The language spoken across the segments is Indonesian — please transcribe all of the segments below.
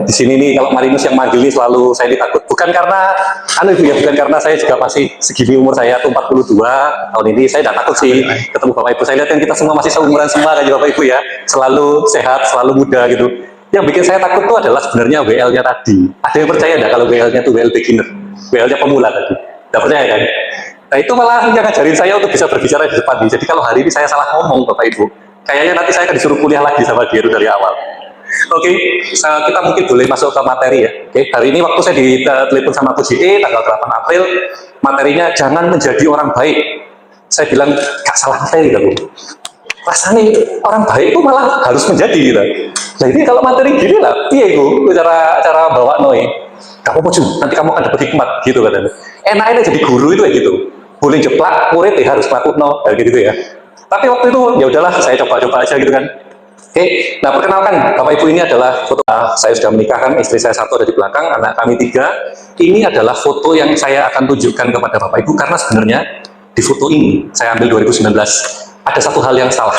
di sini nih kalau Marinus yang manggil ini selalu saya takut. Bukan karena Ibu ya, bukan karena saya juga masih segini umur saya tuh 42 tahun ini, saya tidak takut sih ketemu Bapak Ibu. Saya lihat kan kita semua masih seumuran semua kan Bapak Ibu ya, selalu sehat, selalu muda gitu. Yang bikin saya takut itu adalah sebenarnya WL-nya tadi. Ada yang percaya enggak kalau WL-nya itu WL beginner, WL-nya pemula tadi? Tidak percaya kan? Nah itu malah yang ngajarin saya untuk bisa berbicara di depan nih. Jadi kalau hari ini saya salah ngomong Bapak Ibu, kayaknya nanti saya akan disuruh kuliah lagi sama dia itu dari awal. Oke, kita mungkin boleh masuk ke materi ya. Oke, hari ini waktu saya ditelepon sama Coach E tanggal 8 April, materinya jangan menjadi orang baik. Saya bilang gak salah materi kan Bu. Rasanya orang baik itu malah harus menjadi gitu. Nah ini kalau materi gini lah, iya Bu, cara bawa Noe. Kamu mau nanti kamu akan dapat hikmat gitu katanya. Enaknya jadi guru itu ya gitu. Boleh jeplak murid ya harus melakukan gitu ya. Tapi waktu itu ya udahlah saya coba-coba aja gitu kan. Oke, nah perkenalkan Bapak Ibu ini adalah foto saya sudah menikahkan, istri saya satu ada di belakang, anak kami 3. Ini adalah foto yang saya akan tunjukkan kepada Bapak Ibu karena sebenarnya di foto ini saya ambil 2019 ada satu hal yang salah.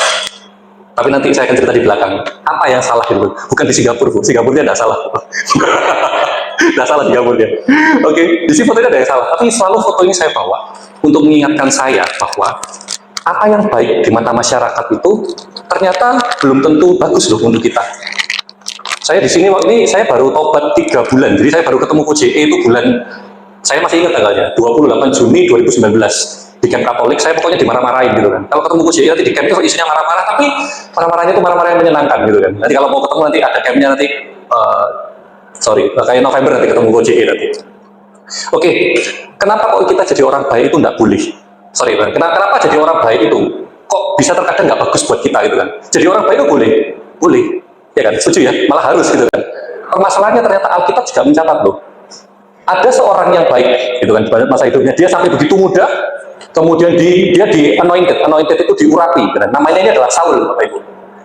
Tapi nanti saya akan cerita di belakang apa yang salah gitu. Bukan di Singapura, Bu. Singapura tidak salah. Tidak salah di Singapura. Oke, di sini foto ini ada yang salah. Tapi selalu foto ini saya bawa untuk mengingatkan saya bahwa apa yang baik di mata masyarakat itu ternyata belum tentu bagus loh untuk kita. Saya di sini ini saya baru tobat 3 bulan, jadi saya baru ketemu Coach E itu bulan, saya masih ingat tanggalnya 28 Juni 2019 di camp Katolik. Saya pokoknya dimarah-marahin gitu kan. Kalau ketemu Coach E nanti di camp itu isinya marah-marah, tapi marah-marahnya itu marah-marah yang menyenangkan gitu kan. Nanti kalau mau ketemu nanti ada campnya nanti, kayak November nanti ketemu Coach E nanti. Oke, kenapa kok kita jadi orang baik itu nggak boleh? Kenapa jadi orang baik itu kok bisa terkadang nggak bagus buat kita gitu kan? Jadi orang baik itu boleh, ya kan? Setuju ya? Malah harus gitu kan? Permasalahannya ternyata Alkitab juga mencatat loh. Ada seorang yang baik gitu kan pada masa hidupnya, dia sampai begitu muda, kemudian dia di anointed itu diurapi. Gitu kan? Namanya ini adalah Saul, Bapak Ibu.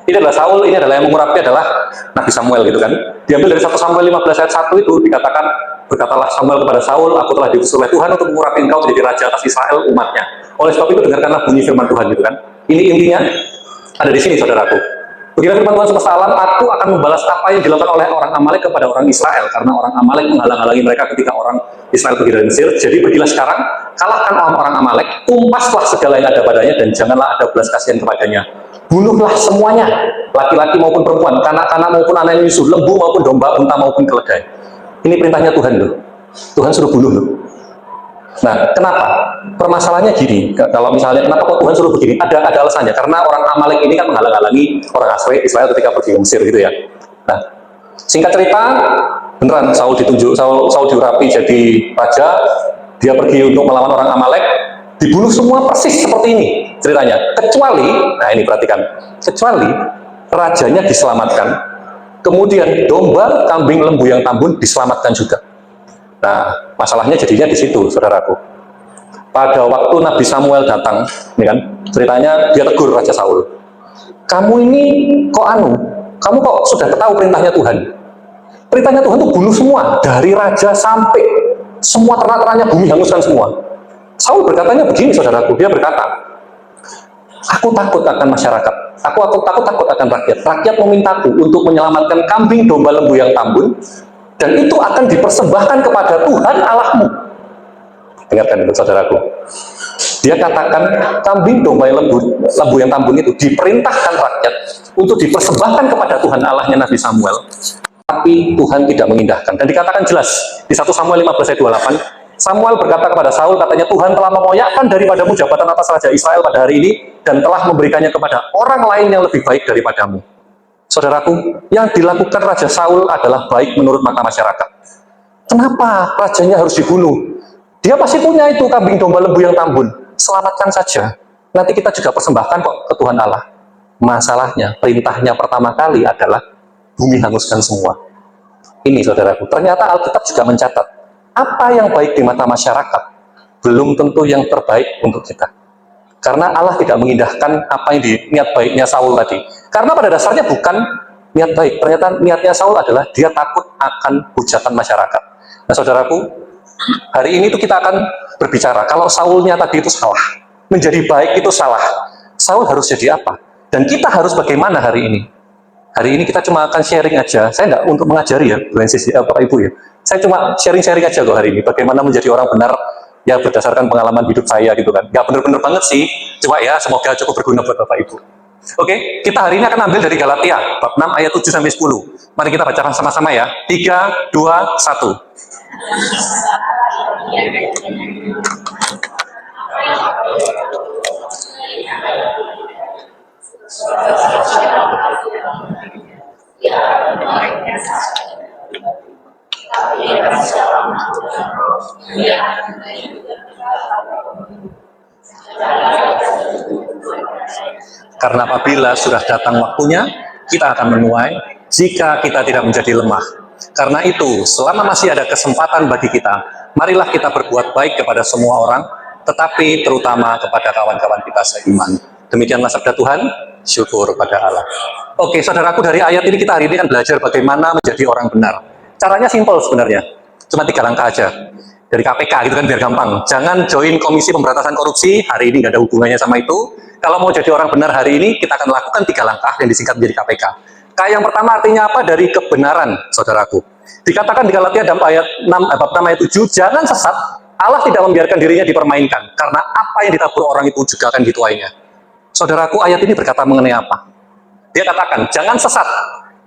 Ini adalah Saul, ini adalah yang mengurapi adalah Nabi Samuel gitu kan. Diambil dari 1 Samuel 15 ayat 1 itu dikatakan, berkatalah Samuel kepada Saul, aku telah diutus oleh Tuhan untuk mengurapi engkau menjadi raja atas Israel umatnya. Oleh sebab itu dengarkanlah bunyi firman Tuhan gitu kan. Ini intinya ada di sini saudaraku. Begini firman Tuhan semesta alam, aku akan membalas apa yang dilakukan oleh orang Amalek kepada orang Israel, karena orang Amalek menghalang-halangi mereka ketika orang Israel pergi dari Mesir. Jadi pergilah sekarang, kalahkan orang Amalek, tumpaslah segala yang ada padanya, dan janganlah ada belas kasihan kepadanya. Bunuhlah semuanya, laki-laki maupun perempuan, kanak-kanak maupun anak yang nyusu, lembu maupun domba, unta maupun keledai. Ini perintahnya Tuhan loh. Tuhan suruh bunuh loh. Nah, kenapa? Permasalahannya gini, kalau misalnya kenapa kok Tuhan suruh begini? Ada alasannya, karena orang Amalek ini kan menghalang-halangi orang Israel ketika pergi ke Mesir gitu ya. Nah, singkat cerita, beneran Saul diurapi jadi raja, dia pergi untuk melawan orang Amalek, dibunuh semua persis seperti ini ceritanya. Kecuali, nah ini perhatikan, kecuali rajanya diselamatkan, kemudian domba, kambing, lembu yang tambun diselamatkan juga. Nah, masalahnya jadinya di situ, saudaraku. Pada waktu Nabi Samuel datang, ini kan ceritanya dia tegur Raja Saul. Kamu ini kamu kok sudah tahu perintahnya Tuhan? Perintahnya Tuhan itu bunuh semua, dari raja sampai semua ternak-ternaknya bumi hanguskan semua. Saul berkatanya begini, saudaraku. Dia berkata, aku takut akan masyarakat. Aku takut akan rakyat. Rakyat memintaku untuk menyelamatkan kambing, domba, lembu yang tambun, dan itu akan dipersembahkan kepada Tuhan Allahmu. Dengarkan itu, saudaraku. Dia katakan kambing, domba, lembu yang tambun itu diperintahkan rakyat untuk dipersembahkan kepada Tuhan Allahnya Nabi Samuel. Tapi Tuhan tidak mengindahkan. Dan dikatakan jelas di 1 Samuel 15 ayat 28, Samuel berkata kepada Saul, katanya, Tuhan telah memoyakkan daripadamu jabatan atas Raja Israel pada hari ini, dan telah memberikannya kepada orang lain yang lebih baik daripadamu. Saudaraku, yang dilakukan Raja Saul adalah baik menurut mata masyarakat. Kenapa rajanya harus dibunuh? Dia pasti punya itu kambing, domba, lembu yang tambun. Selamatkan saja. Nanti kita juga persembahkan kok ke Tuhan Allah. Masalahnya, perintahnya pertama kali adalah bumi hanguskan semua. Ini saudaraku, ternyata Alkitab juga mencatat, apa yang baik di mata masyarakat belum tentu yang terbaik untuk kita. Karena Allah tidak mengindahkan apa yang niat baiknya Saul tadi. Karena pada dasarnya bukan niat baik. Ternyata niatnya Saul adalah dia takut akan hujatan masyarakat. Nah saudaraku, hari ini tuh kita akan berbicara, kalau Saulnya tadi itu salah, menjadi baik itu salah, Saul harus jadi apa? Dan kita harus bagaimana hari ini? Hari ini kita cuma akan sharing aja. Saya nggak untuk mengajari ya, Bu Ensis, Bapak Ibu ya. Saya cuma sharing-sharing aja kok hari ini. Bagaimana menjadi orang benar ya berdasarkan pengalaman hidup saya gitu kan. Nggak bener-bener banget sih. Cuma ya semoga cukup berguna buat Bapak Ibu. Oke, kita hari ini akan ambil dari Galatia, bab 6 ayat 7 sampai 10. Mari kita bacakan sama-sama ya. 3, 2, 1. Karena apabila sudah datang waktunya, kita akan menuai jika kita tidak menjadi lemah. Karena itu, selama masih ada kesempatan bagi kita, marilah kita berbuat baik kepada semua orang, tetapi terutama kepada kawan-kawan kita seiman. Demikianlah sabda Tuhan, syukur pada Allah. Oke, saudaraku, dari ayat ini kita hari ini akan belajar bagaimana menjadi orang benar. Caranya simpel sebenarnya, cuma 3 langkah aja. Dari KPK gitu kan, biar gampang. Jangan join Komisi Pemberantasan Korupsi, hari ini nggak ada hubungannya sama itu. Kalau mau jadi orang benar hari ini, kita akan lakukan 3 langkah yang disingkat menjadi KPK. Yang pertama artinya apa? Dari kebenaran, saudaraku. Dikatakan di Galatia bab 6 ayat 7, jangan sesat, Allah tidak membiarkan dirinya dipermainkan, karena apa yang ditabur orang itu juga akan dituainya. Saudaraku, ayat ini berkata mengenai apa? Dia katakan, jangan sesat,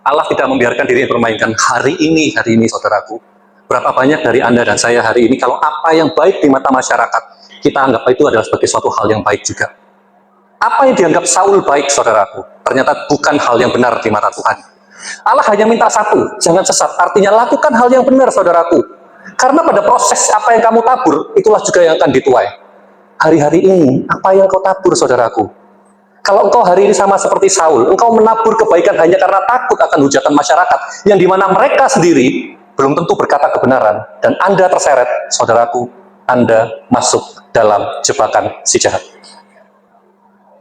Allah tidak membiarkan dirinya dipermainkan hari ini, saudaraku. Berapa banyak dari Anda dan saya hari ini, kalau apa yang baik di mata masyarakat, kita anggap itu adalah sebagai suatu hal yang baik juga. Apa yang dianggap Saul baik, saudaraku, ternyata bukan hal yang benar di mata Tuhan. Allah hanya minta satu, jangan sesat. Artinya lakukan hal yang benar, saudaraku. Karena pada proses apa yang kamu tabur, itulah juga yang akan dituai. Hari-hari ini, apa yang kau tabur, saudaraku? Kalau engkau hari ini sama seperti Saul, engkau menabur kebaikan hanya karena takut akan hujatan masyarakat, yang dimana mereka sendiri belum tentu berkata kebenaran, dan Anda terseret, saudaraku, Anda masuk dalam jebakan si jahat.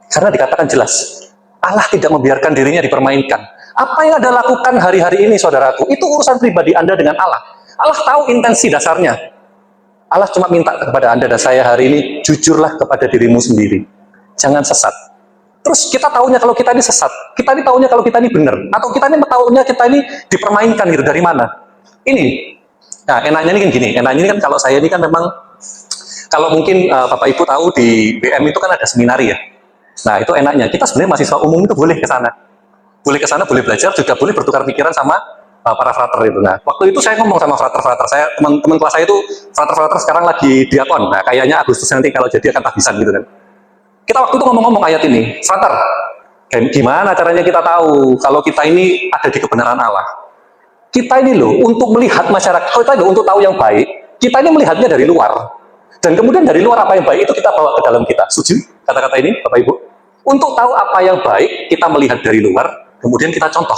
Karena dikatakan jelas, Allah tidak membiarkan dirinya dipermainkan. Apa yang Anda lakukan hari-hari ini, saudaraku, itu urusan pribadi Anda dengan Allah. Allah tahu intensi dasarnya. Allah cuma minta kepada Anda dan saya hari ini, jujurlah kepada dirimu sendiri. Jangan sesat. Terus kita tahunya kalau kita ini sesat, kita ini tahunya kalau kita ini benar, atau kita ini tahunya kita ini dipermainkan gitu, dari mana? Ini. Nah, enaknya ini kan gini, enaknya ini kan kalau saya ini kan memang, kalau mungkin Bapak Ibu tahu di BM itu kan ada seminari ya. Nah, itu enaknya. Kita sebenarnya mahasiswa umum itu boleh ke sana. Boleh ke sana, boleh belajar, juga boleh bertukar pikiran sama para frater itu. Nah, waktu itu saya ngomong sama frater-frater. Saya, teman-teman kelas saya itu, frater-frater sekarang lagi diakon. Nah, kayaknya Agustus nanti kalau jadi akan tahbisan gitu kan. Kita waktu itu ngomong-ngomong ayat ini. Frater, gimana caranya kita tahu kalau kita ini ada di kebenaran Allah? Kita ini loh, untuk melihat masyarakat, kita loh, untuk tahu yang baik, kita ini melihatnya dari luar. Dan kemudian dari luar apa yang baik itu kita bawa ke dalam kita. Setuju kata-kata ini, Bapak Ibu? Untuk tahu apa yang baik, kita melihat dari luar, kemudian kita contoh.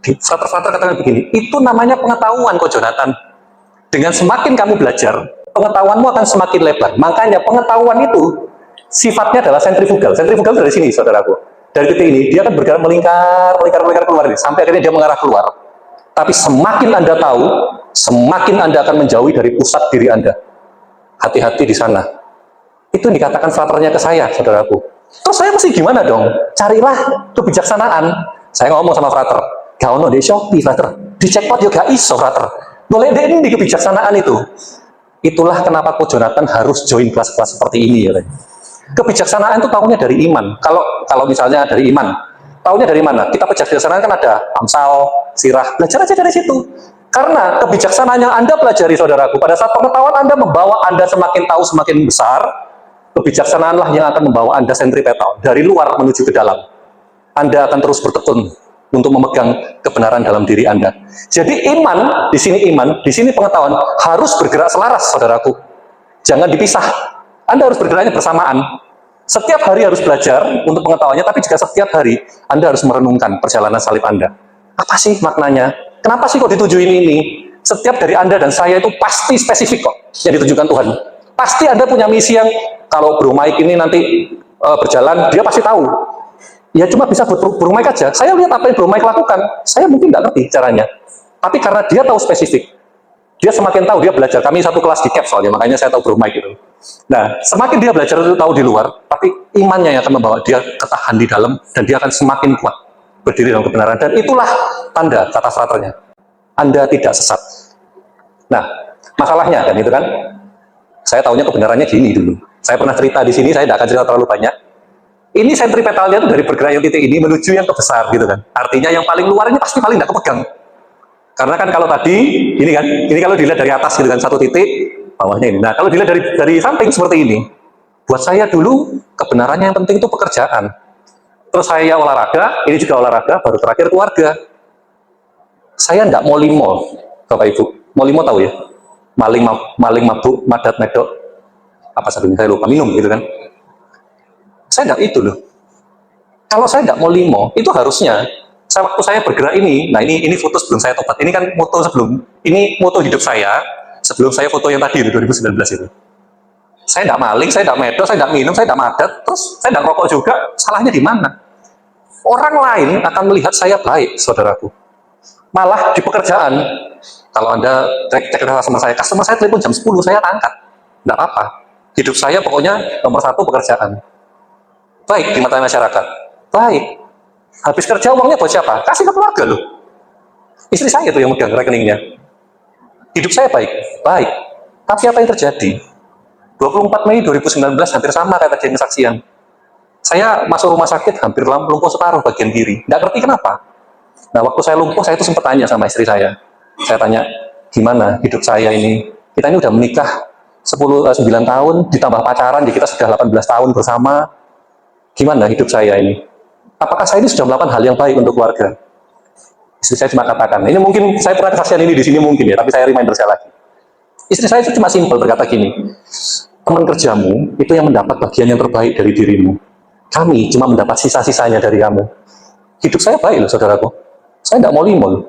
Frater-frater katakan begini, itu namanya pengetahuan kok, Jonathan. Dengan semakin kamu belajar, pengetahuanmu akan semakin lebar. Makanya pengetahuan itu sifatnya adalah sentrifugal. Sentrifugal dari sini, saudaraku. Dari titik ini, dia akan bergerak melingkar keluar ini, sampai akhirnya dia mengarah keluar. Tapi semakin Anda tahu, semakin Anda akan menjauhi dari pusat diri Anda. Hati-hati di sana. Itu yang dikatakan fraternya ke saya, saudaraku. Terus saya mesti gimana dong? Carilah kebijaksanaan. Saya ngomong sama frater, gak ono di Shopee, frater. Di Cekpot juga iso, frater. Boleh deh ini kebijaksanaan itu. Itulah kenapa kok Jonathan harus join kelas-kelas seperti ini, ya. Kebijaksanaan itu tahunya dari iman. Kalau misalnya dari iman, tahunya dari mana? Kita kebijaksanaan kan ada Amsal, Sirah, belajar aja dari situ. Karena kebijaksanaan yang Anda pelajari, saudaraku, pada saat pengetahuan Anda membawa Anda semakin tahu semakin besar, kebijaksanaanlah yang akan membawa Anda sentripetal dari luar menuju ke dalam. Anda akan terus bertekun untuk memegang kebenaran dalam diri Anda. Jadi iman, di sini pengetahuan harus bergerak selaras, saudaraku. Jangan dipisah. Anda harus bergeraknya bersamaan. Setiap hari harus belajar untuk pengetahuannya, tapi juga setiap hari Anda harus merenungkan perjalanan salib Anda. Apa sih maknanya? Kenapa sih kok ditujuin ini? Setiap dari Anda dan saya itu pasti spesifik kok yang ditujukan Tuhan. Pasti Anda punya misi yang kalau Bro Mike ini nanti berjalan, dia pasti tahu. Ya cuma bisa buat Bro Mike aja. Saya lihat apa yang Bro Mike lakukan, saya mungkin nggak ngerti caranya. Tapi karena dia tahu spesifik, dia semakin tahu, dia belajar. Kami satu kelas di CAP soalnya, makanya saya tahu Bro Mike itu. Nah, semakin dia belajar itu tahu di luar, tapi imannya yang akan membawa dia ketahan di dalam, dan dia akan semakin kuat. berdiri dalam kebenaran, dan itulah tanda kata starternya. Anda tidak sesat. Nah, masalahnya kan itu kan, saya tahunya kebenarannya gini dulu. Saya pernah cerita di sini, saya tidak akan cerita terlalu banyak. Ini sentripetalnya itu dari bergerak yang titik ini menuju yang ke besar gitu kan. Artinya yang paling luar ini pasti paling tidak kepegang. Karena kan kalau tadi, ini kan, ini kalau dilihat dari atas gitu kan, satu titik, bawahnya ini. Nah, kalau dilihat dari samping seperti ini, buat saya dulu, kebenarannya yang penting itu pekerjaan. Terus saya olahraga, ini juga olahraga, baru terakhir keluarga. Saya tidak mau limo, Bapak Ibu. Mau limo tahu ya? Maling, mabuk, madat, medok, apa satunya, saya lupa, minum gitu kan. Saya tidak itu loh. Kalau saya tidak mau limo, itu harusnya waktu saya bergerak ini, nah ini foto sebelum saya tobat. Ini kan foto sebelum, ini foto hidup saya sebelum saya foto yang tadi itu 2019 itu. Saya tidak maling, saya tidak medok, saya tidak minum, saya tidak madat, terus saya tidak rokok juga. Salahnya di mana? Orang lain akan melihat saya baik, saudaraku. Malah di pekerjaan, kalau Anda cek sama saya, customer saya telepon jam 10, saya angkat. Tidak apa-apa. Hidup saya pokoknya nomor 1 pekerjaan. Baik di mata masyarakat. Baik. Habis kerja uangnya buat siapa? Kasih ke keluarga loh. Istri saya itu yang megang rekeningnya. Hidup saya baik. Baik. Tapi apa yang terjadi? 24 Mei 2019 hampir sama kayak kejadian kesaksian. Saya masuk rumah sakit hampir lumpuh separuh bagian kiri. Nggak ngerti kenapa. Nah, waktu saya lumpuh, saya itu sempat tanya sama istri saya. Saya tanya, gimana hidup saya ini? Kita ini udah menikah 9 tahun, ditambah pacaran, jadi kita sudah 18 tahun bersama. Gimana hidup saya ini? Apakah saya ini sudah melakukan hal yang baik untuk keluarga? Istri saya cuma katakan, ini mungkin saya pernah kesaksian ini di sini mungkin ya, tapi saya reminder saya lagi. Istri saya itu cuma simpel berkata gini, teman kerjamu itu yang mendapat bagian yang terbaik dari dirimu. Kami cuma mendapat sisa-sisanya dari kamu. Hidup saya baik loh, saudaraku. Saya tidak mau limo loh.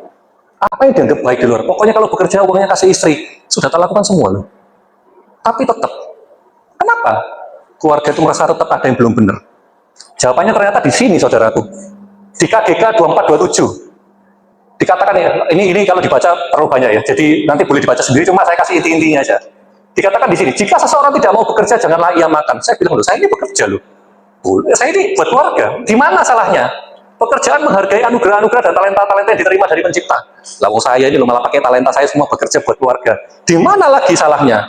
Apa yang dianggap baik di luar? Pokoknya kalau bekerja uangnya kasih istri, sudah tak lakukan semua loh. Tapi tetap, kenapa keluarga itu merasa tetap ada yang belum benar? Jawabannya ternyata di sini, saudaraku. Di KGK 2427. Dikatakan ya, ini kalau dibaca terlalu banyak ya, jadi nanti boleh dibaca sendiri, cuma saya kasih inti-intinya aja. Dikatakan di sini, jika seseorang tidak mau bekerja, janganlah ia makan. Saya bilang loh, saya ini bekerja loh. Saya ini buat keluarga. Di mana salahnya? Pekerjaan menghargai anugerah-anugerah dan talenta-talenta yang diterima dari pencipta. Lalu saya ini loh malah pakai talenta saya semua bekerja buat keluarga. Di mana lagi salahnya?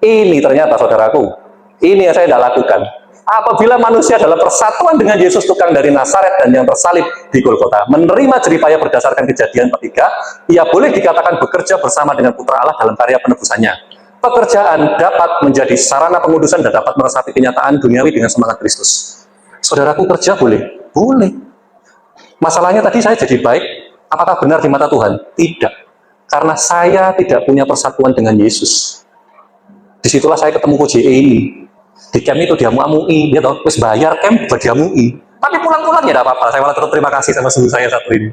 Ini ternyata, saudaraku, ini yang saya tidak lakukan. Apabila manusia dalam persatuan dengan Yesus tukang dari Nazaret dan yang tersalib di Golgota, menerima jeripaya berdasarkan Kejadian 3, ia boleh dikatakan bekerja bersama dengan Putra Allah dalam karya penebusannya. Pekerjaan dapat menjadi sarana pengudusan dan dapat meresapi kenyataan duniawi dengan semangat Kristus. Saudaraku, kerja boleh? Boleh. Masalahnya tadi saya jadi baik, apakah benar di mata Tuhan? Tidak. Karena saya tidak punya persatuan dengan Yesus. Disitulah saya ketemu KJE ini. Di camp itu dia muamui, dia tahu, terus bayar camp buat dia muamui. Tapi pulang-pulang ya tidak apa-apa, saya malah tetap terima kasih sama guru saya satu ini.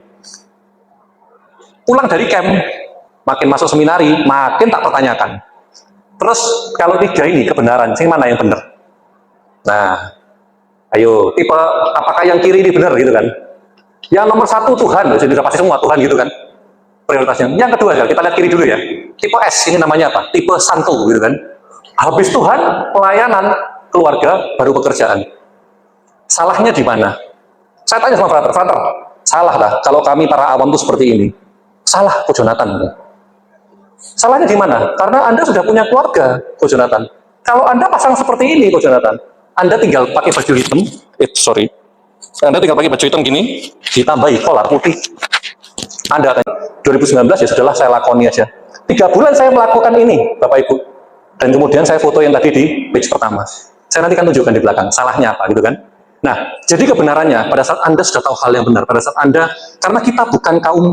Pulang dari camp, makin masuk seminari, makin tak pertanyakan. Terus kalau 3 ini kebenaran, sing mana yang benar? Nah, ayo, tipe apakah yang kiri ini benar gitu kan? Yang nomor 1 Tuhan, jadi sudah pasti semua Tuhan gitu kan? Prioritasnya. Yang kedua, kita lihat kiri dulu ya. Tipe S, ini namanya apa? Tipe santo gitu kan? Habis Tuhan, pelayanan, keluarga, baru pekerjaan. Salahnya di mana? Saya tanya sama frater, salah lah kalau kami para awam itu seperti ini. Salah, Ko Jonathan. Salahnya di mana? Karena Anda sudah punya keluarga, Ko Jonathan. Kalau Anda pasang seperti ini, Ko Jonathan, Anda tinggal pakai baju hitam, Anda tinggal pakai baju hitam gini, ditambahi kolar putih. Anda 2019 ya sudahlah saya lakoni aja. 3 bulan saya melakukan ini, Bapak Ibu. Dan kemudian saya foto yang tadi di page pertama. Saya nanti akan tunjukkan di belakang, salahnya apa gitu kan. Nah, jadi kebenarannya, pada saat Anda sudah tahu hal yang benar, pada saat Anda, karena kita bukan kaum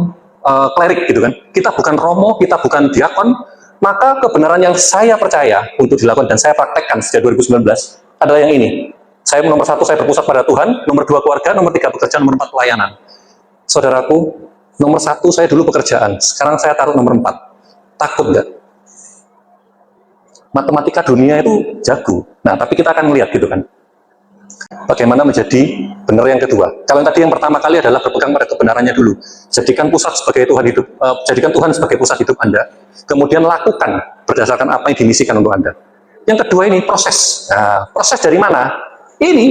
klerik gitu kan, kita bukan romo, kita bukan diakon, maka kebenaran yang saya percaya untuk dilakukan dan saya praktekkan sejak 2019 adalah yang ini. Saya nomor 1, saya berpusat pada Tuhan, nomor 2 keluarga, nomor 3 pekerjaan, nomor 4 pelayanan. Saudaraku, nomor 1 saya dulu pekerjaan, sekarang saya taruh nomor 4. Takut nggak? Matematika dunia itu jago. Nah, tapi kita akan melihat gitu kan. Bagaimana menjadi benar yang kedua. Kalau yang tadi yang pertama kali adalah berpegang pada kebenarannya dulu. Jadikan pusat sebagai Tuhan hidup, jadikan Tuhan sebagai pusat hidup Anda. Kemudian lakukan berdasarkan apa yang dimisikan untuk Anda. Yang kedua ini proses. Nah, proses dari mana? Ini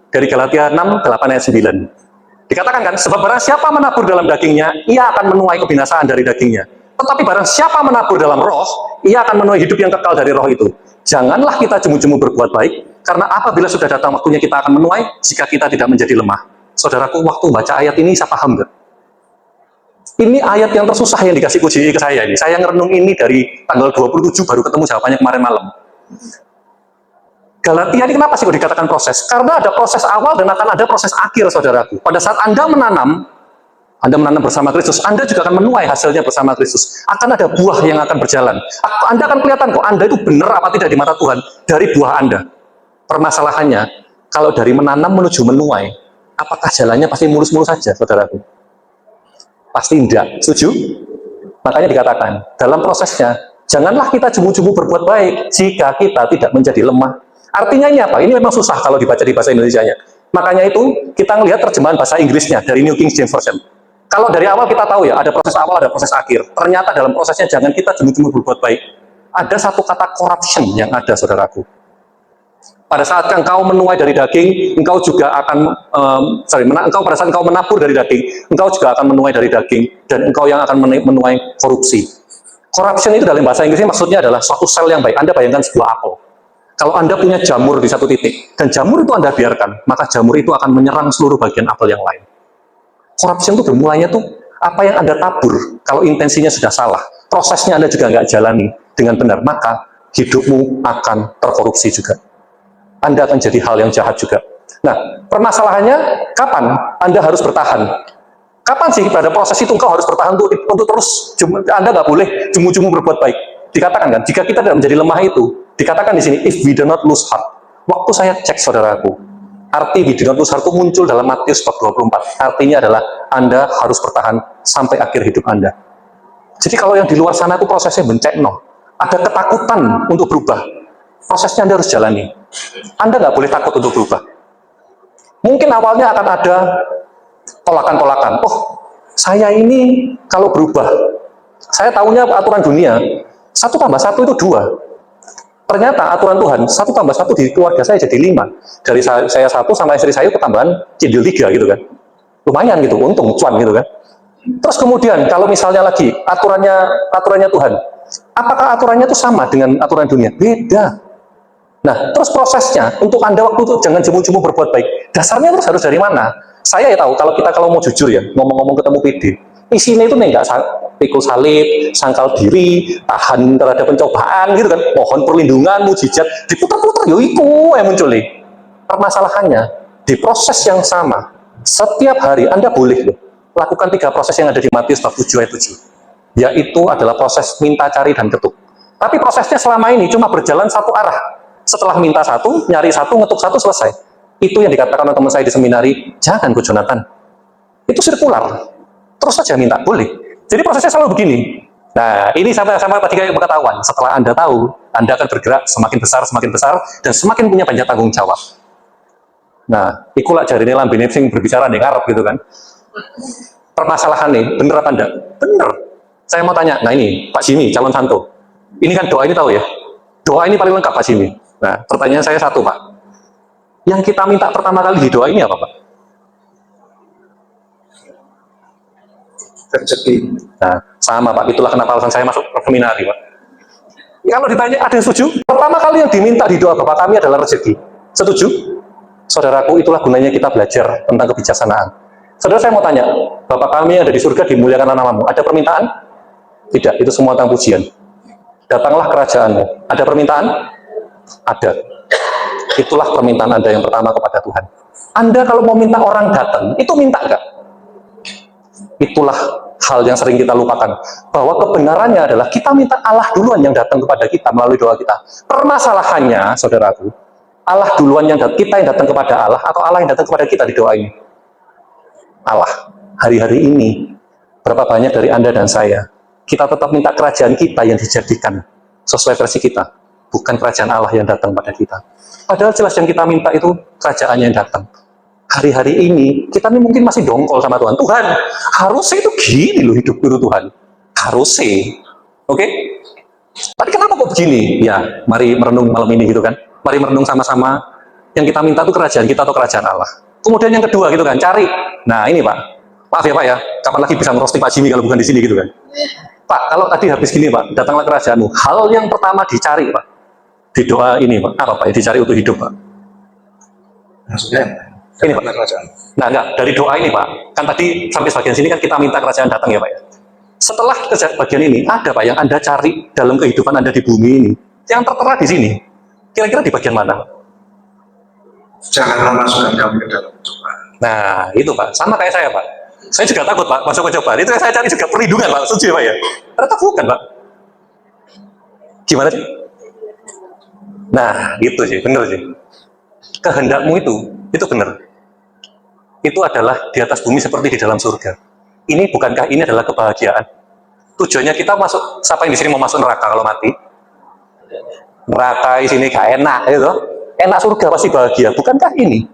dari Galatia 6, 8 ayat 9. Dikatakan kan, sebab barang siapa menabur dalam dagingnya, ia akan menuai kebinasaan dari dagingnya. Tetapi barang siapa menabur dalam roh, ia akan menuai hidup yang kekal dari roh itu. Janganlah kita jemu-jemu berbuat baik, karena apabila sudah datang waktunya kita akan menuai, jika kita tidak menjadi lemah. Saudaraku, waktu baca ayat ini, saya paham nggak? Ini ayat yang tersusah yang dikasih puji ke saya ini. Saya ngerenung ini dari tanggal 27, baru ketemu jawabannya kemarin malam. Galatia ini kenapa sih kok dikatakan proses? Karena ada proses awal dan akan ada proses akhir, saudaraku. Pada saat Anda menanam bersama Kristus, Anda juga akan menuai hasilnya bersama Kristus. Akan ada buah yang akan berjalan. Anda akan kelihatan kok, Anda itu benar apa tidak di mata Tuhan dari buah Anda. Permasalahannya, kalau dari menanam menuju menuai, apakah jalannya pasti mulus-mulus saja, saudaraku? Pasti tidak. Setuju? Makanya dikatakan, dalam prosesnya, janganlah kita jemu-jemu berbuat baik jika kita tidak menjadi lemah. Artinya ini apa? Ini memang susah kalau dibaca di bahasa Indonesianya. Makanya itu kita melihat terjemahan bahasa Inggrisnya dari New King James Version. Kalau dari awal kita tahu ya, ada proses awal, ada proses akhir. Ternyata dalam prosesnya jangan kita jemu-jemu berbuat baik. Ada satu kata corruption yang ada, saudaraku. Pada saat engkau menuai dari daging, engkau juga akan pada saat engkau menabur dari daging, engkau juga akan menuai dari daging, dan engkau yang akan menuai korupsi. Corruption itu dalam bahasa Inggrisnya maksudnya adalah suatu sel yang baik. Anda bayangkan sebuah apel. Kalau Anda punya jamur di satu titik, dan jamur itu Anda biarkan, maka jamur itu akan menyerang seluruh bagian apel yang lain. Corruption itu bermulanya tuh, apa yang Anda tabur, kalau intensinya sudah salah, prosesnya Anda juga nggak jalani dengan benar, maka hidupmu akan terkorupsi juga. Anda akan jadi hal yang jahat juga. Nah, permasalahannya, kapan Anda harus bertahan? Kapan sih pada proses itu engkau harus bertahan untuk terus, Anda nggak boleh jemu-jemu berbuat baik. Dikatakan kan, jika kita tidak menjadi lemah itu, dikatakan di sini, if we do not lose heart. Waktu saya cek, saudaraku, arti we do not lose heart itu muncul dalam Matius 4:24. Artinya adalah Anda harus bertahan sampai akhir hidup Anda. Jadi kalau yang di luar sana itu prosesnya bencekno, ada ketakutan untuk berubah. Prosesnya Anda harus jalani. Anda nggak boleh takut untuk berubah. Mungkin awalnya akan ada tolakan-tolakan. Oh, saya ini kalau berubah, saya tahunya aturan dunia, 1 tambah 1 itu 2. Ternyata aturan Tuhan, 1 tambah 1 di keluarga saya jadi 5. Dari saya 1 sama istri saya ketambahan jadi 3 gitu kan. Lumayan gitu, untung, cuan gitu kan. Terus kemudian, kalau misalnya lagi, aturannya Tuhan, apakah aturannya itu sama dengan aturan dunia? Beda. Nah, terus prosesnya, untuk Anda waktu itu jangan jemu-jemu berbuat baik. Dasarnya terus harus dari mana? Saya ya tahu, kalau mau jujur ya, ngomong-ngomong ketemu PD, isinya itu nih nggak pikul salib, sangkal diri, tahan terhadap pencobaan gitu kan, mohon perlindungan, mujizat, diputar-putar, yoiku yang muncul nih. Permasalahannya, di proses yang sama, setiap hari Anda boleh loh, lakukan 3 proses yang ada di Matius 7 ayat 7. Yaitu adalah proses minta, cari, dan ketuk. Tapi prosesnya selama ini cuma berjalan satu arah. Setelah minta 1, nyari 1, ngetuk 1, selesai. Itu yang dikatakan oleh teman saya di seminari, jangan Ko Jonathan. Itu sirkular. Terus saja minta, boleh. Jadi prosesnya selalu begini. Nah, ini sama tadi kayak pengetahuan. Setelah Anda tahu, Anda akan bergerak semakin besar, dan semakin punya banyak tanggung jawab. Nah, ikulah jari ini lambene sing berbicara di ngarep gitu kan. Permasalahan nih, bener apa enggak? Bener. Saya mau tanya, nah ini, Pak Jimmy, calon santo. Ini kan doa ini tahu ya? Doa ini paling lengkap, Pak Jimmy. Nah, pertanyaan saya satu, Pak. Yang kita minta pertama kali di doa ini apa, Pak? Rezeki. Nah, sama, Pak. Itulah kenapa alasan saya masuk ke seminari, Pak. Kalau ditanya, ada yang setuju? Pertama kali yang diminta di doa Bapak kami adalah rezeki. Setuju? Saudaraku, itulah gunanya kita belajar tentang kebijaksanaan. Saudara, saya mau tanya, Bapak kami yang ada di surga dimuliakanlah namamu. Ada permintaan? Tidak, itu semua tentang pujian. Datanglah kerajaanmu. Ada permintaan? Ada. Itulah permintaan Anda yang pertama kepada Tuhan. Anda kalau mau minta orang datang, itu minta nggak? Itulah hal yang sering kita lupakan. Bahwa kebenarannya adalah kita minta Allah duluan yang datang kepada kita melalui doa kita. Permasalahannya, saudaraku, Allah duluan yang kita yang datang kepada Allah, atau Allah yang datang kepada kita di doa ini? Allah. Hari-hari ini, berapa banyak dari Anda dan saya, kita tetap minta kerajaan kita yang dijadikan sesuai versi kita, bukan kerajaan Allah yang datang pada kita. Padahal jelas yang kita minta itu kerajaannya yang datang. Hari-hari ini kita ini mungkin masih dongkol sama Tuhan. Tuhan, harusnya itu gini loh hidup itu Tuhan. Harusnya. Oke? Tapi kenapa kok begini? Ya, mari merenung malam ini gitu kan. Mari merenung sama-sama. Yang kita minta itu kerajaan kita atau kerajaan Allah. Kemudian yang kedua gitu kan, cari. Nah ini Pak, maaf ya Pak ya, kapan lagi bisa ngerosting Pak Jimmy kalau bukan di sini gitu kan. Pak, kalau tadi habis gini Pak, datanglah kerajaanmu. Hal yang pertama dicari Pak, di doa ini Pak, apa Pak? Dicari untuk hidup Pak. Maksudnya ini Pak. Nah enggak, dari doa ini Pak, kan tadi sampai sebagian sini kan kita minta kerajaan datang ya Pak ya. Setelah bagian ini, ada Pak yang Anda cari dalam kehidupan Anda di bumi ini, yang tertera di sini, kira-kira di bagian mana Pak? Jangan memasukkan kami ke dalam cobaan. Nah itu Pak, sama kayak saya Pak. Saya juga takut Pak, masuk ke cobaan. Itu yang saya cari juga perlindungan Pak, setuju Pak ya? Ternyata bukan Pak. Gimana sih? Nah gitu sih, benar sih. Kehendakmu itu benar. Itu adalah di atas bumi seperti di dalam surga. Ini bukankah ini adalah kebahagiaan? Tujuannya kita masuk, siapa yang di sini mau masuk neraka kalau mati? Neraka di sini gak enak, gitu. Enak surga pasti bahagia. Bukankah ini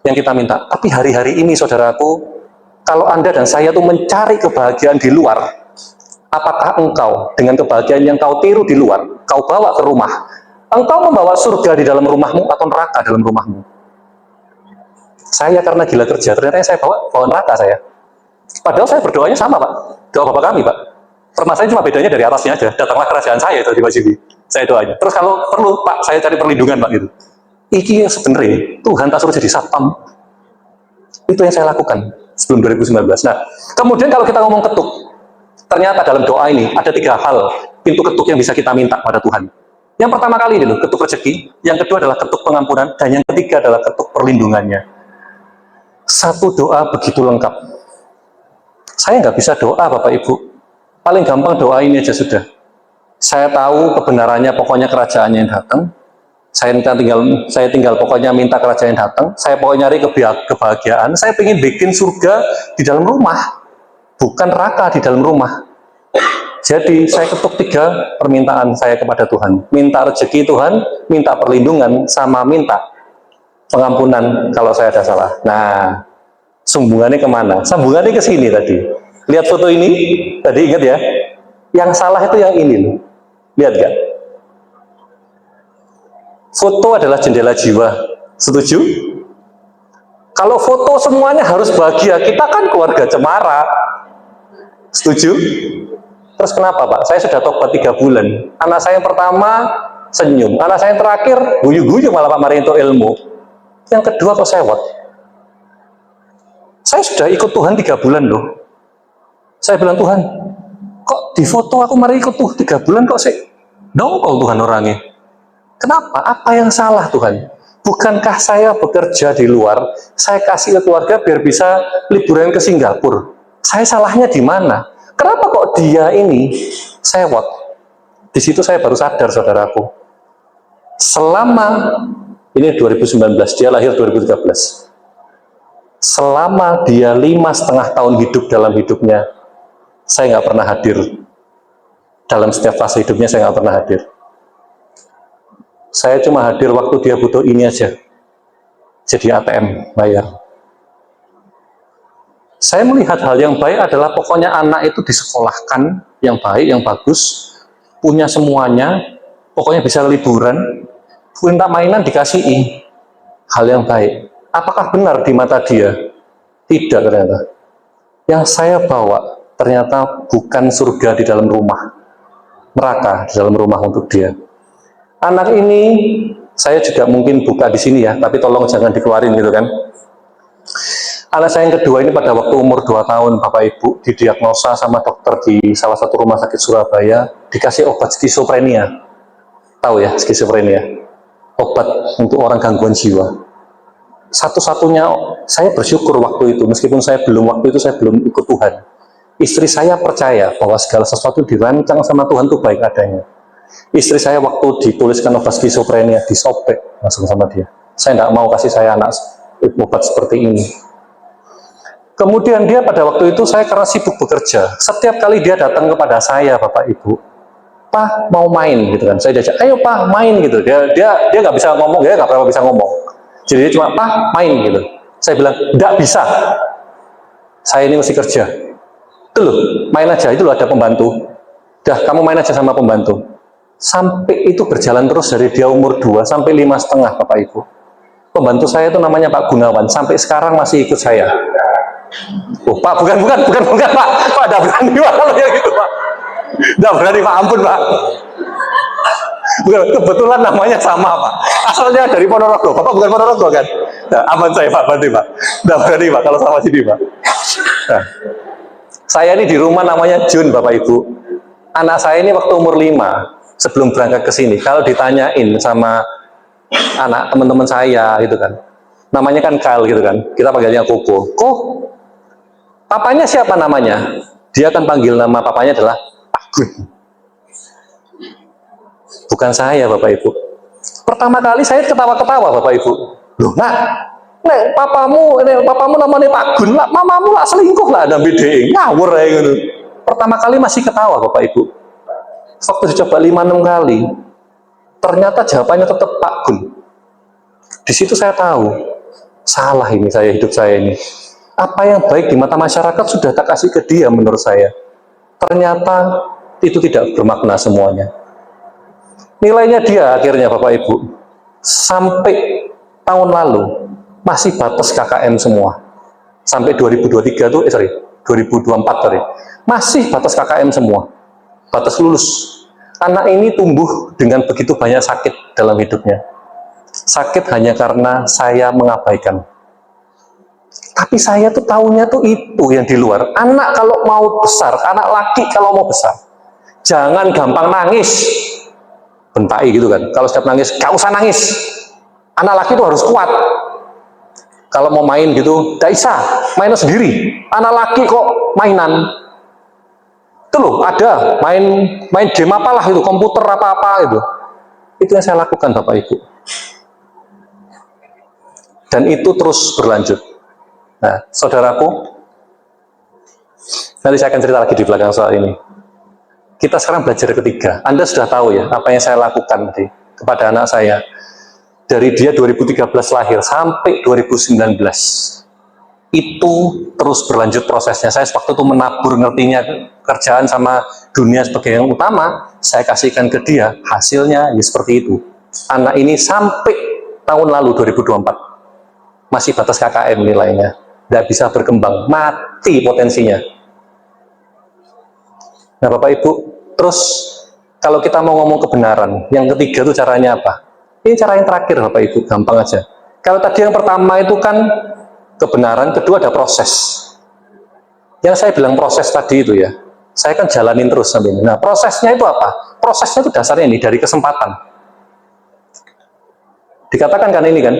yang kita minta? Tapi hari-hari ini, saudaraku, kalau Anda dan saya tuh mencari kebahagiaan di luar, apakah engkau dengan kebahagiaan yang kau tiru di luar, kau bawa ke rumah? Engkau membawa surga di dalam rumahmu atau neraka dalam rumahmu? Saya karena gila kerja, ternyata saya bawa neraka saya. Padahal saya berdoanya sama Pak, doa Bapak kami Pak. Permasalahannya cuma bedanya dari atasnya aja, datanglah kerajaan saya itu di Pak Jimmy. Saya doanya. Terus kalau perlu Pak, saya cari perlindungan Pak gitu. Iki sebenarnya Tuhan tak suruh jadi satpam. Itu yang saya lakukan sebelum 2019. Nah, kemudian kalau kita ngomong ketuk, ternyata dalam doa ini ada 3 hal pintu ketuk yang bisa kita minta pada Tuhan. Yang pertama kali ini loh, ketuk rezeki. Yang kedua adalah ketuk pengampunan. Dan yang ketiga adalah ketuk perlindungannya. Satu doa begitu lengkap. Saya nggak bisa doa Bapak Ibu. Paling gampang doa ini aja sudah. Saya tahu kebenarannya, pokoknya kerajaannya yang datang. Saya tinggal pokoknya minta kerajaan yang datang. Saya pokoknya nyari kebahagiaan. Saya ingin bikin surga di dalam rumah, bukan neraka di dalam rumah. Jadi saya ketuk 3 permintaan saya kepada Tuhan. Minta rezeki Tuhan, minta perlindungan, sama minta pengampunan kalau saya ada salah. Nah, sambungannya kemana? Sambungannya ke sini tadi. Lihat foto ini, tadi ingat ya, yang salah itu yang ini loh. Lihat gak? Foto adalah jendela jiwa. Setuju? Kalau foto semuanya harus bahagia, kita kan keluarga cemara. Setuju? Terus kenapa Pak? Saya sudah tobat 3 bulan. Anak saya yang pertama senyum, anak saya yang terakhir guyu-guyu malah Pak Mariento ilmu. Yang kedua kok sewot. Saya sudah ikut Tuhan 3 bulan loh. Saya bilang, Tuhan, kok di foto aku mari ikut tuh 3 bulan kok sih dongkol Tuhan orangnya. Kenapa? Apa yang salah Tuhan? Bukankah saya bekerja di luar, saya kasih ke keluarga biar bisa liburan ke Singapura? Saya salahnya di mana? Kenapa kok dia ini sewot? Di situ saya baru sadar, saudaraku. Selama, ini 2019, dia lahir 2013. Selama dia 5,5 tahun hidup dalam hidupnya, saya nggak pernah hadir. Dalam setiap fase hidupnya, saya nggak pernah hadir. Saya cuma hadir waktu dia butuh ini aja. Jadi ATM, bayar. Saya melihat hal yang baik adalah pokoknya anak itu disekolahkan yang baik, yang bagus, punya semuanya, pokoknya bisa liburan, minta mainan dikasihi. Hal yang baik. Apakah benar di mata dia? Tidak ternyata. Yang saya bawa ternyata bukan surga di dalam rumah, neraka di dalam rumah untuk dia. Anak ini saya juga mungkin buka di sini ya, tapi tolong jangan dikeluarin gitu kan. Anak saya yang kedua ini pada waktu umur 2 tahun, Bapak Ibu, didiagnosa sama dokter di salah satu rumah sakit Surabaya, dikasih obat skizofrenia. Tahu ya, skizofrenia? Obat untuk orang gangguan jiwa. Satu-satunya, saya bersyukur waktu itu, meskipun saya belum ikut Tuhan. Istri saya percaya bahwa segala sesuatu dirancang sama Tuhan itu baik adanya. Istri saya waktu dituliskan obat skizofrenia, disobek langsung sama dia. Saya tidak mau kasih saya anak obat seperti ini. Kemudian dia pada waktu itu, saya karena sibuk bekerja, setiap kali dia datang kepada saya, Bapak Ibu, Pak mau main gitu kan, saya diajak, ayo Pak main gitu. Dia nggak bisa ngomong, dia nggak pernah bisa ngomong. Jadi dia cuma Pak main gitu. Saya bilang nggak bisa, saya ini mesti kerja. Itu loh, main aja, itu loh ada pembantu. Dah kamu main aja sama pembantu. Sampai itu berjalan terus dari dia umur 2 sampai 5,5, Bapak Ibu. Pembantu saya itu namanya Pak Gunawan, sampai sekarang masih ikut saya. Oh Pak, bukan Pak, Pak, tidak berani Pak kalau yang gitu Pak, tidak berani Pak, ampun Pak. Bukan, kebetulan namanya sama Pak, asalnya dari Ponorogo. Bapak bukan Ponorogo kan? Nah, aman saya Pak, berarti Pak, tidak berani Pak kalau sama sini Pak. Nah, saya ini di rumah namanya Jun Bapak Ibu. Anak saya ini waktu umur 5, sebelum berangkat ke sini, kalau ditanyain sama anak teman-teman saya gitu kan, namanya kan Kyle gitu kan, kita panggilnya Koko. Papanya siapa namanya? Dia akan panggil nama papanya adalah Agun. Bukan saya Bapak Ibu. Pertama kali saya ketawa-ketawa Bapak Ibu. Loh nek papamu namanya Pak Gun lah, mamamu lah selingkuh lah, ada beda ngawur ya gitu. Pertama kali masih ketawa Bapak Ibu. Waktu dicoba 5-6 kali, ternyata jawabannya tetap Pak Gun. Di situ saya tahu, salah ini hidup saya ini. Apa yang baik di mata masyarakat sudah tak kasih ke dia menurut saya. Ternyata itu tidak bermakna semuanya. Nilainya dia akhirnya Bapak Ibu, sampai tahun lalu masih batas KKM semua. Sampai 2023 tuh, 2024 tadi, masih batas KKM semua. Batas lulus. Anak ini tumbuh dengan begitu banyak sakit dalam hidupnya. Sakit hanya karena saya mengabaikan. Tapi saya tuh taunya tuh itu yang di luar. Anak kalau mau besar, anak laki kalau mau besar, jangan gampang nangis. Bentai gitu kan. Kalau setiap nangis, gak usah nangis. Anak laki itu harus kuat. Kalau mau main gitu, gak bisa. Main sendiri. Anak laki kok mainan. Itu loh, ada. Main game apalah itu, komputer apa-apa itu. Itu yang saya lakukan Bapak Ibu. Dan itu terus berlanjut. Nah, saudaraku, nanti saya akan cerita lagi di belakang soal ini. Kita sekarang belajar ketiga. Anda sudah tahu ya, apa yang saya lakukan tadi kepada anak saya. Dari dia 2013 lahir sampai 2019. Itu terus berlanjut prosesnya. Saya waktu itu menabur ngertinya kerjaan sama dunia sebagai yang utama, saya kasihkan ke dia, hasilnya ya seperti itu. Anak ini sampai tahun lalu 2024 masih batas KKM nilainya, tidak bisa berkembang, mati potensinya. Nah Bapak Ibu, terus kalau kita mau ngomong kebenaran, yang ketiga itu caranya apa? Ini cara yang terakhir Bapak Ibu, gampang aja. Kalau tadi yang pertama itu kan kebenaran, kedua ada proses. Yang saya bilang proses tadi itu ya, saya kan jalanin terus sampai ini. Nah prosesnya itu apa? Prosesnya itu dasarnya ini, dari kesempatan. Dikatakan kan ini kan,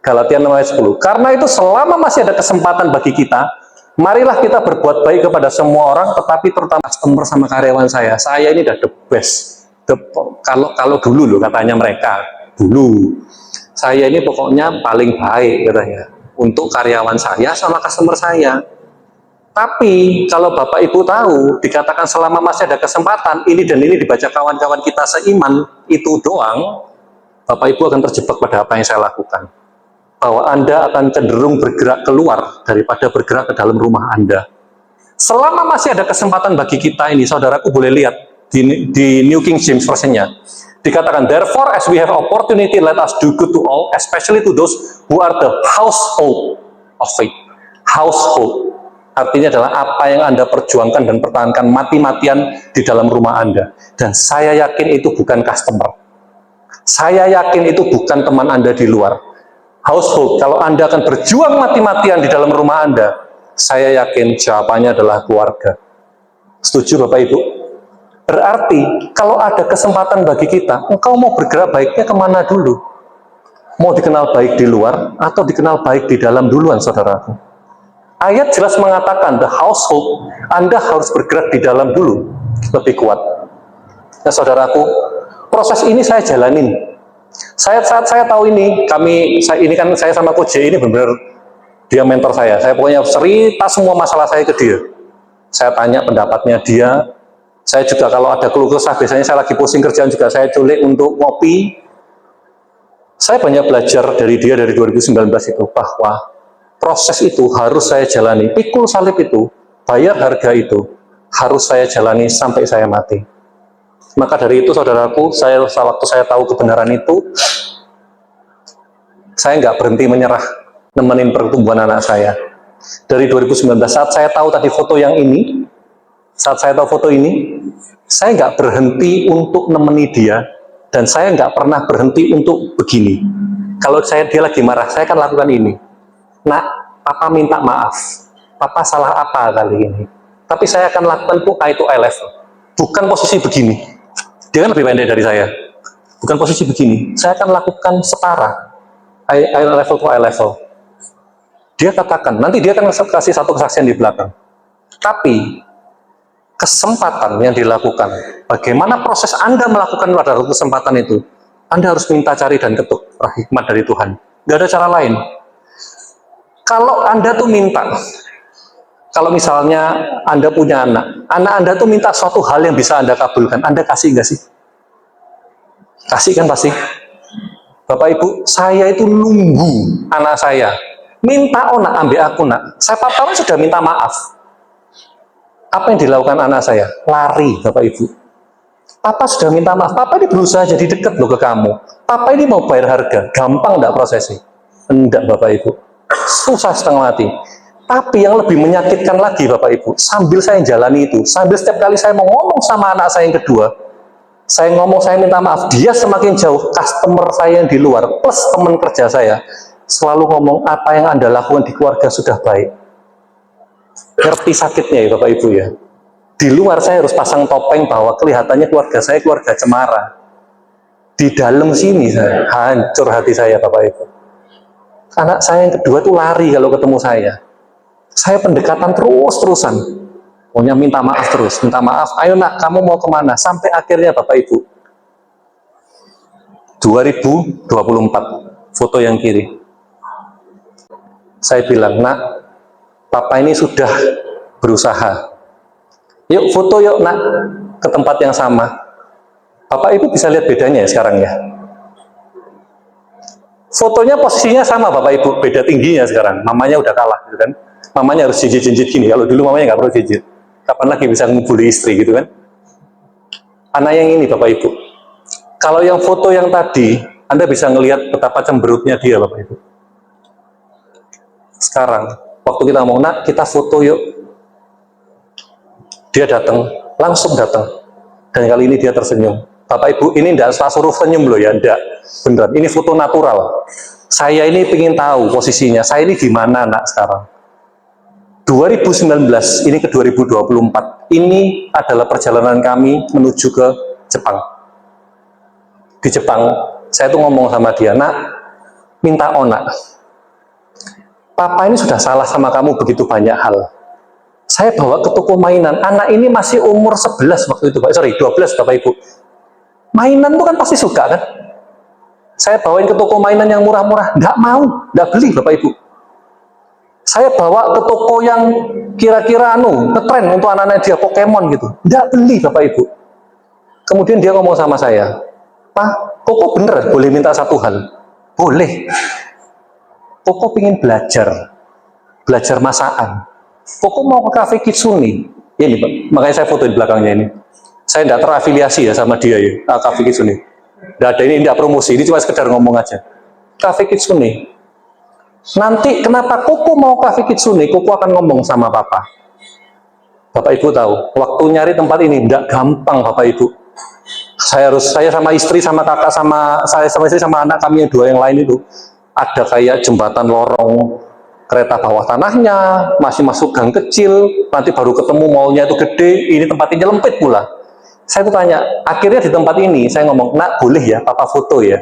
Galatia 6 ayat 10. Karena itu selama masih ada kesempatan bagi kita, marilah kita berbuat baik kepada semua orang, tetapi terutama customer sama karyawan saya. Saya ini udah the best. Kalau dulu loh katanya mereka, dulu. Saya ini pokoknya paling baik katanya. Untuk karyawan saya sama customer saya. Tapi kalau Bapak Ibu tahu, dikatakan selama masih ada kesempatan, ini dan ini dibaca kawan-kawan kita seiman, itu doang, Bapak Ibu akan terjebak pada apa yang saya lakukan. Bahwa Anda akan cenderung bergerak keluar daripada bergerak ke dalam rumah Anda. Selama masih ada kesempatan bagi kita ini, saudaraku boleh lihat di New King James Version-nya. Dikatakan, therefore as we have opportunity, let us do good to all, especially to those who are the household of faith. Household. Artinya adalah apa yang Anda perjuangkan dan pertahankan mati-matian di dalam rumah Anda. Dan saya yakin itu bukan customer. Saya yakin itu bukan teman Anda di luar. Household, kalau Anda akan berjuang mati-matian di dalam rumah Anda, saya yakin jawabannya adalah keluarga. Setuju Bapak Ibu? Berarti, kalau ada kesempatan bagi kita, engkau mau bergerak baiknya kemana dulu? Mau dikenal baik di luar, atau dikenal baik di dalam duluan, saudaraku? Ayat jelas mengatakan, the household, Anda harus bergerak di dalam dulu, lebih kuat. Nah, saudaraku, proses ini saya jalanin. Saat saya tahu ini, saya sama Coach J ini benar-benar dia mentor saya. Saya pokoknya cerita semua masalah saya ke dia. Saya tanya pendapatnya dia. Saya juga kalau ada keluh kesah, biasanya saya lagi pusing kerjaan juga saya culik untuk ngopi. Saya banyak belajar dari dia dari 2019 itu, bahwa proses itu harus saya jalani. Pikul salib itu, bayar harga itu, harus saya jalani sampai saya mati. Maka dari itu saudaraku, waktu saya tahu kebenaran itu, Saya nggak berhenti menyerah, nemenin pertumbuhan anak saya. Dari 2019, saat saya tahu tadi foto yang ini, saya nggak berhenti untuk nemeni dia, dan saya nggak pernah berhenti untuk begini. Kalau dia lagi marah, saya akan lakukan ini. Nak, papa minta maaf. Papa salah apa kali ini? Tapi saya akan lakukan itu eye level. Bukan posisi begini. Dia kan lebih pendek dari saya. Bukan posisi begini. Saya akan lakukan setara. Eye level to eye level. Dia katakan, nanti dia akan kasih satu kesaksian di belakang. Tapi, kesempatan yang dilakukan, bagaimana proses Anda melakukan pada kesempatan itu, Anda harus minta, cari, dan ketuk hikmat dari Tuhan. Nggak ada cara lain. Kalau Anda tuh minta, kalau misalnya Anda punya anak Anda tuh minta suatu hal yang bisa Anda kabulkan, Anda kasih nggak sih? Kasih kan pasti. Bapak Ibu, saya itu nunggu anak saya minta, oh nak ambil aku nak. Saya papa sudah minta maaf. Apa yang dilakukan anak saya? Lari, Bapak Ibu. Papa sudah minta maaf. Papa ini berusaha jadi dekat loh ke kamu. Papa ini mau bayar harga. Gampang enggak prosesnya? Enggak, Bapak Ibu. Susah setengah mati. Tapi yang lebih menyakitkan lagi, Bapak Ibu, sambil saya jalani itu, sambil setiap kali saya mau ngomong sama anak saya yang kedua, saya ngomong, saya minta maaf, dia semakin jauh, customer saya yang di luar, plus teman kerja saya, selalu ngomong, apa yang Anda lakukan di keluarga sudah baik. Ngerti sakitnya ya Bapak Ibu ya. Di luar saya harus pasang topeng bahwa kelihatannya keluarga saya keluarga cemara. Di dalam sini saya hancur hati saya Bapak Ibu. Anak saya yang kedua tuh lari kalau ketemu saya. Saya pendekatan terus-terusan. Pokoknya minta maaf terus, minta maaf. Ayo nak, kamu mau kemana? Sampai akhirnya Bapak Ibu. 2024, foto yang kiri. Saya bilang, nak, papa ini sudah berusaha. Yuk foto yuk nak, ke tempat yang sama. Bapak Ibu bisa lihat bedanya ya sekarang ya. Fotonya posisinya sama Bapak Ibu, beda tingginya sekarang. Mamanya udah kalah gitu kan. Mamanya harus jinjit-jinjit gini. Kalau dulu mamanya nggak perlu jinjit. Kapan lagi bisa ngebully istri gitu kan. Anak yang ini Bapak Ibu. Kalau yang foto yang tadi, Anda bisa ngelihat betapa cemberutnya dia Bapak Ibu. Sekarang, waktu kita ngomong, nak kita foto yuk. Dia datang, langsung datang. Dan kali ini dia tersenyum. Bapak Ibu, ini tidak saya suruh senyum loh ya, tidak. Beneran, ini foto natural. Saya ini ingin tahu posisinya, saya ini gimana nak sekarang. 2019, ini ke 2024. Ini adalah perjalanan kami menuju ke Jepang. Di Jepang, saya tuh ngomong sama dia, nak, minta nak. Papa ini sudah salah sama kamu begitu banyak hal. Saya bawa ke toko mainan, anak ini masih umur 11 waktu itu, 12 Bapak Ibu. Mainan itu kan pasti suka kan? Saya bawain ke toko mainan yang murah-murah, nggak mau, nggak beli Bapak Ibu. Saya bawa ke toko yang kira-kira ngetren untuk anak-anak dia, Pokemon gitu, nggak beli Bapak Ibu. Kemudian dia ngomong sama saya, Pak, Koko bener boleh minta satu hal? Boleh. Koko pengen belajar masakan. Koko mau ke kafe Kitsune. Ini Pak, makanya saya foto di belakangnya ini. Saya tidak terafiliasi ya sama dia ya, kafe Kitsune. Tidak ada ini, tidak promosi, ini cuma sekedar ngomong aja. Kafe Kitsune. Nanti kenapa Koko mau kafe Kitsune? Koko akan ngomong sama Papa. Bapak Ibu tahu, waktu nyari tempat ini tidak gampang Bapak Ibu. Saya sama istri, sama kakak, sama istri, sama anak kami yang dua yang lain itu, ada kayak jembatan lorong, kereta bawah tanahnya, masih masuk gang kecil, nanti baru ketemu mallnya itu gede, ini tempatnya lempit pula. Saya tuh tanya, akhirnya di tempat ini, saya ngomong, nak boleh ya Papa foto ya?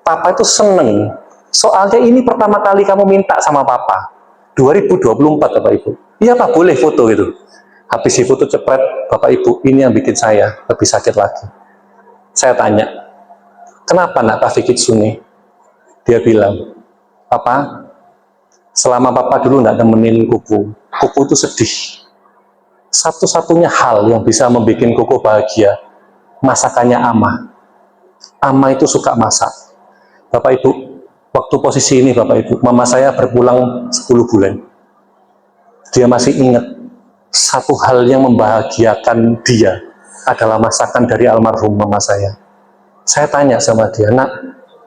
Papa itu seneng, soalnya ini pertama kali kamu minta sama Papa, 2024 Bapak Ibu. Iya Pak, boleh foto gitu. Habis di foto cepret, Bapak Ibu, ini yang bikin saya lebih sakit lagi. Saya tanya, kenapa nak kafe Kitsune? Dia bilang, Papa, selama Papa dulu nggak nemenin Koko itu sedih. Satu-satunya hal yang bisa membuat Koko bahagia, masakannya Ama. Ama itu suka masak. Bapak Ibu, waktu posisi ini Bapak Ibu, mama saya berpulang 10 bulan. Dia masih ingat, satu hal yang membahagiakan dia adalah masakan dari almarhum mama saya. Saya tanya sama dia, nak,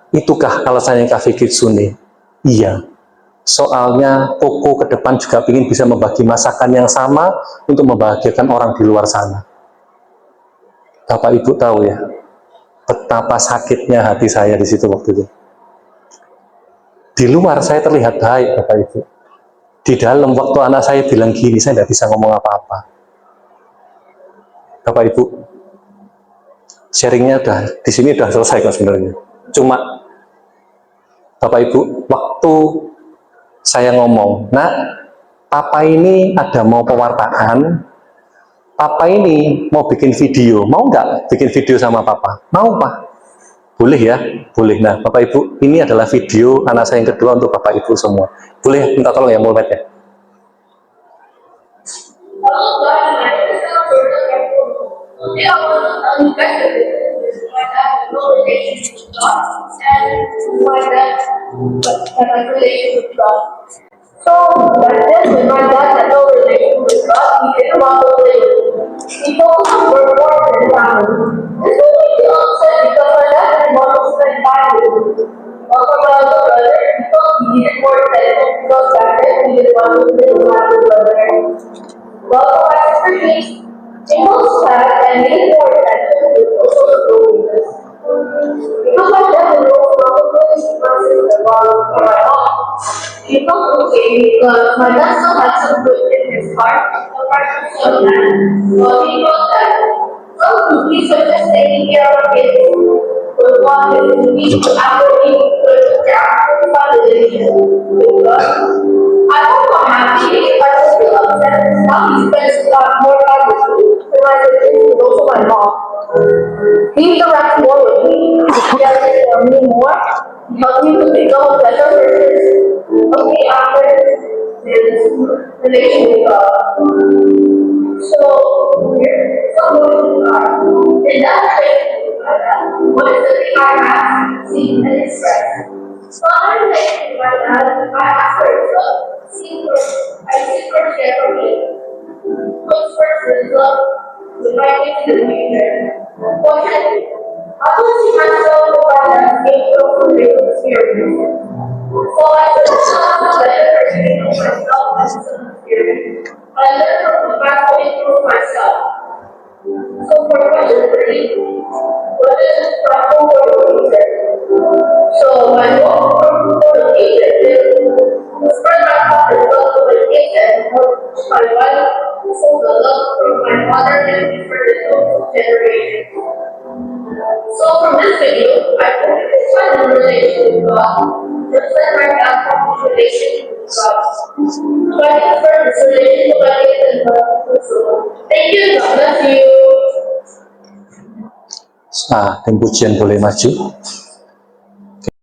itukah alasannya kafe Kitsune? Iya. Soalnya Koko ke depan juga ingin bisa membagi masakan yang sama untuk membahagiakan orang di luar sana. Bapak Ibu tahu ya, betapa sakitnya hati saya di situ waktu itu. Di luar saya terlihat baik, Bapak Ibu. Di dalam waktu anak saya bilang gini, saya tidak bisa ngomong apa-apa. Bapak Ibu, sharingnya di sini udah selesai kan sebenarnya. Cuma Bapak Ibu, waktu saya ngomong, nah, Papa ini ada mau pewartaan, Papa ini mau bikin video, mau nggak bikin video sama Papa? Mau, Pak. Boleh ya? Boleh. Nah, Bapak Ibu, ini adalah video anak saya yang kedua untuk Bapak Ibu semua. Boleh minta tolong ya, Mulmet ya? Yeah, I want to tell you guys that my dad has no relationship with God, and my dad had a relationship with God. So back then, when my dad had no relationship with God, he didn't want to live. He focused on work more than family. This made me feel upset because my dad didn't want to spend time with me. Also, my older brother, he felt he needed more attention because back then he didn't want to live with my older brother. Well, for my sister, it was sad and made more attention with also the loneliness. Because my dad was probably my sister while for my mom. He felt okay because my dad still had some good in his heart, apart from some that. Well, he felt that some piece of just taking care of kids was wanted to be after being good to foundation with God. I'm also happy but still upset how he spends more time with me than my siblings and also my mom. He interacts more with me, he gets to know me more, he helps me to become a better person, okay, after his relation with God. So, here's some motion God. In that relationship with God, what is the thing I have seen and expressed? So I'm like, my dad, I ask for his love. I seek for share from me. What's first is love, with my faith in the future. Fortunately, I will see myself with my dad's angel from the experience. So I took the time to better perceive myself as a spirit. I learned from the past to improve myself. So for question 3, what is proper work? So my goal for education is to spread my father's love of education, my wife, so the love from my father and for the new generation. So from this video, I hope you can find a relationship with God, just like my dad found his relationship with God. So I confirm this relationship by faith and love. Thank you, God bless you. Nah, dan pujian boleh maju.